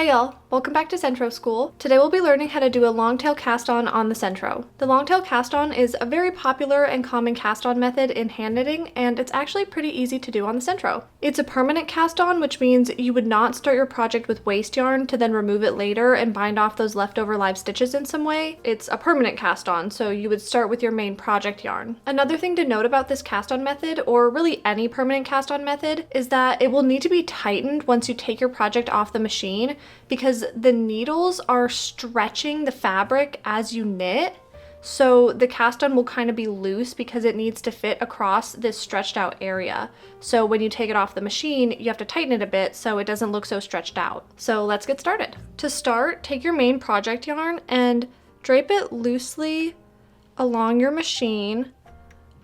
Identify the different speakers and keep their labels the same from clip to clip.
Speaker 1: Hi y'all, welcome back to Sentro School. Today we'll be learning how to do a longtail cast-on the Sentro. The longtail cast-on is a very popular and common cast-on method in hand knitting, and it's actually pretty easy to do on the Sentro. It's a permanent cast-on, which means you would not start your project with waste yarn to then remove it later and bind off those leftover live stitches in some way. It's a permanent cast-on, so you would start with your main project yarn. Another thing to note about this cast-on method, or really any permanent cast-on method, is that it will need to be tightened once you take your project off the machine, because the needles are stretching the fabric as you knit. So the cast-on will kind of be loose because it needs to fit across this stretched out area. So when you take it off the machine, you have to tighten it a bit so it doesn't look so stretched out. So let's get started. To start, take your main project yarn and drape it loosely along your machine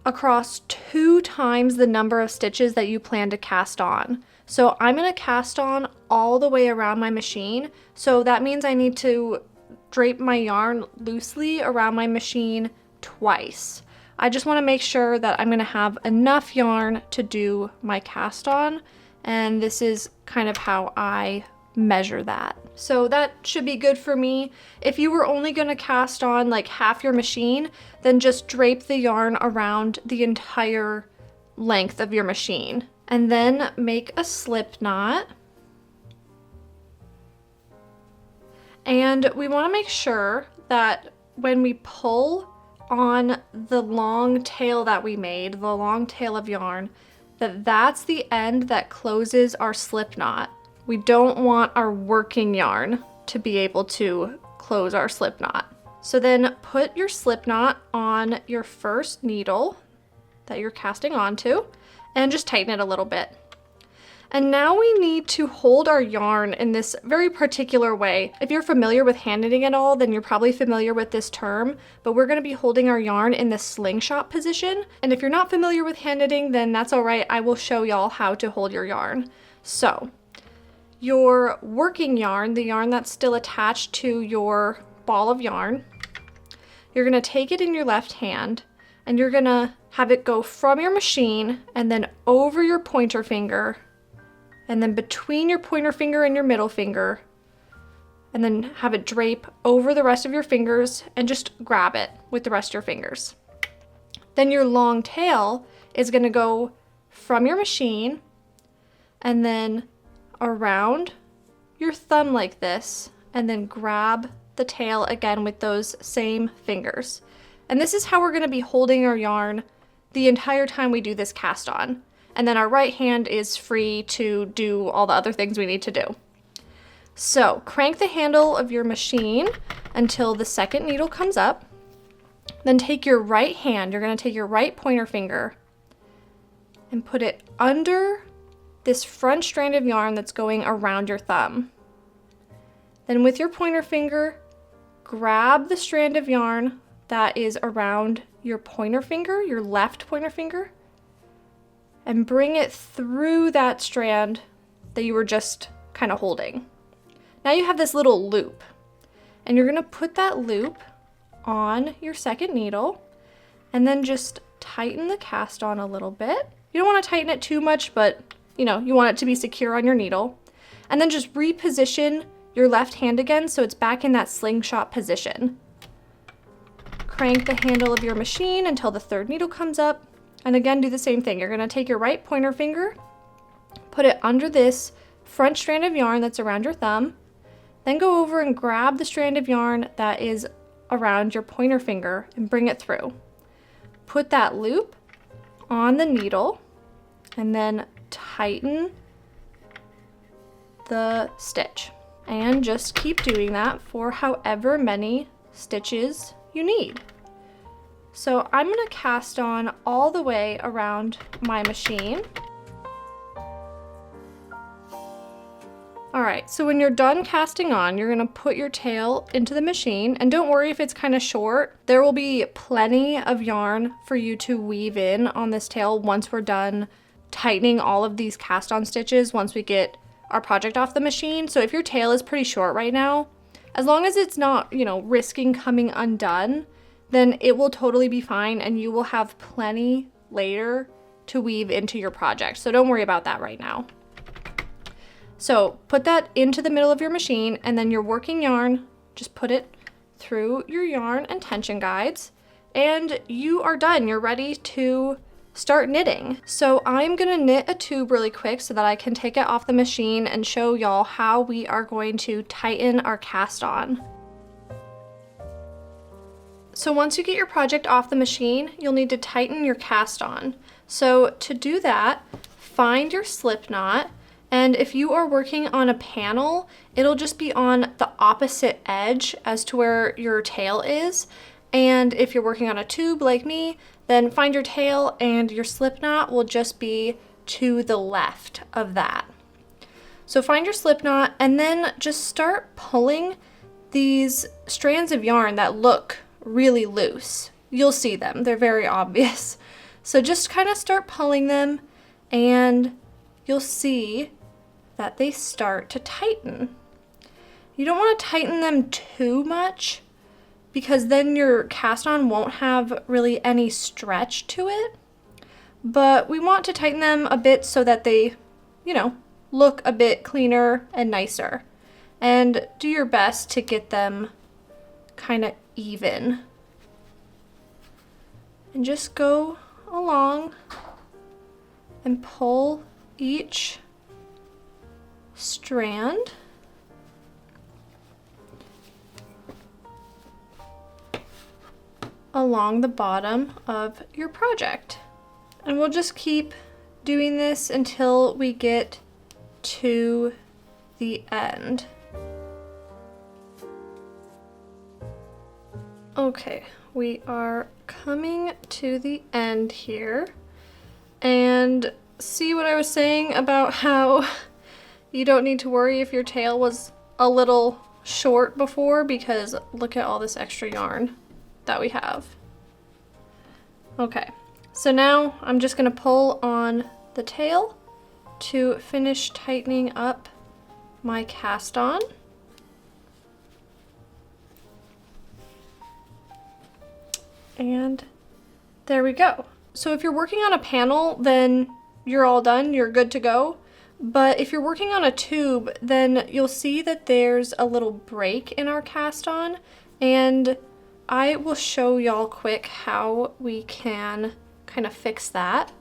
Speaker 1: across 2 times the number of stitches that you plan to cast on. So I'm going to cast on all the way around my machine. So that means I need to drape my yarn loosely around my machine twice. I just want to make sure that I'm going to have enough yarn to do my cast on. And this is kind of how I measure that. So that should be good for me. If you were only going to cast on like half your machine, then just drape the yarn around the entire length of your machine. And then make a slip knot. And we want to make sure that when we pull on the long tail that we made, the long tail of yarn, that's the end that closes our slip knot. We don't want our working yarn to be able to close our slip knot. So then put your slip knot on your first needle that you're casting onto and just tighten it a little bit. And now we need to hold our yarn in this very particular way. If you're familiar with hand knitting at all, then you're probably familiar with this term, but we're going to be holding our yarn in the slingshot position. And if you're not familiar with hand knitting, then that's all right. I will show y'all how to hold your yarn. So your working yarn, the yarn that's still attached to your ball of yarn, you're going to take it in your left hand and you're going to have it go from your machine and then over your pointer finger and then between your pointer finger and your middle finger, and then have it drape over the rest of your fingers and just grab it with the rest of your fingers. Then your long tail is going to go from your machine and then around your thumb like this, and then grab the tail again with those same fingers. And this is how we're going to be holding our yarn the entire time we do this cast on. And then our right hand is free to do all the other things we need to do. So crank the handle of your machine until the second needle comes up. Then take your right hand, you're going to take your right pointer finger and put it under this front strand of yarn that's going around your thumb. Then with your pointer finger, grab the strand of yarn that is around your pointer finger, your left pointer finger, and bring it through that strand that you were just kind of holding. Now you have this little loop, and you're going to put that loop on your second needle and then just tighten the cast on a little bit. You don't want to tighten it too much, but you want it to be secure on your needle. And then just reposition your left hand again so it's back in that slingshot position. Crank the handle of your machine until the third needle comes up. And again, do the same thing. You're going to take your right pointer finger, put it under this front strand of yarn that's around your thumb, then go over and grab the strand of yarn that is around your pointer finger and bring it through. Put that loop on the needle and then tighten the stitch. And just keep doing that for however many stitches you need. So I'm going to cast on all the way around my machine. All right, so when you're done casting on, you're going to put your tail into the machine, and don't worry if it's kind of short. There will be plenty of yarn for you to weave in on this tail once we're done tightening all of these cast on stitches once we get our project off the machine. So if your tail is pretty short right now, as long as it's not, risking coming undone, then it will totally be fine and you will have plenty later to weave into your project. So don't worry about that right now. So put that into the middle of your machine, and then your working yarn, just put it through your yarn and tension guides, and you are done. You're ready to start knitting. So I'm gonna knit a tube really quick so that I can take it off the machine and show y'all how we are going to tighten our cast on. So once you get your project off the machine, you'll need to tighten your cast on. So to do that, find your slip knot, and if you are working on a panel, it'll just be on the opposite edge as to where your tail is. And if you're working on a tube like me, then find your tail and your slip knot will just be to the left of that. So find your slip knot and then just start pulling these strands of yarn that look really loose. You'll see them, they're very obvious. So just kind of start pulling them and you'll see that they start to tighten. You don't want to tighten them too much because then your cast on won't have really any stretch to it. But we want to tighten them a bit so that they, look a bit cleaner and nicer. And do your best to get them kind of even. And just go along and pull each strand along the bottom of your project. And we'll just keep doing this until we get to the end. Okay, we are coming to the end here. And see what I was saying about how you don't need to worry if your tail was a little short before, because look at all this extra yarn that we have. Okay, so now I'm just gonna pull on the tail to finish tightening up my cast on. And there we go. So if you're working on a panel, then you're all done, you're good to go. But if you're working on a tube, then you'll see that there's a little break in our cast on, and I will show y'all quick how we can kind of fix that.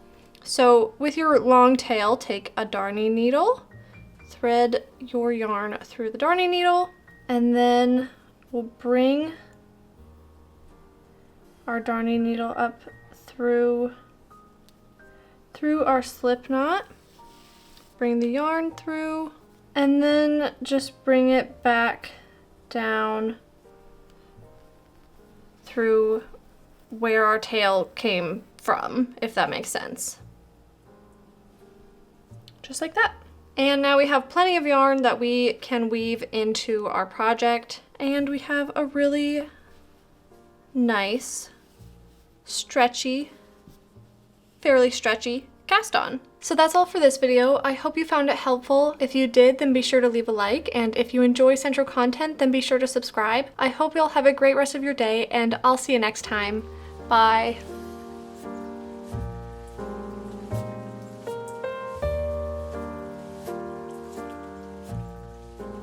Speaker 1: So with your long tail, take a darning needle, thread your yarn through the darning needle, and then we'll bring our darning needle up through our slip knot, bring the yarn through, and then just bring it back down through where our tail came from, if that makes sense. Just like that. And now we have plenty of yarn that we can weave into our project, and we have a really nice, stretchy, fairly stretchy cast on. So that's all for this video. I hope you found it helpful. If you did, then be sure to leave a like, and if you enjoy Sentro content, then be sure to subscribe. I hope you'll have a great rest of your day, and I'll see you next time. Bye.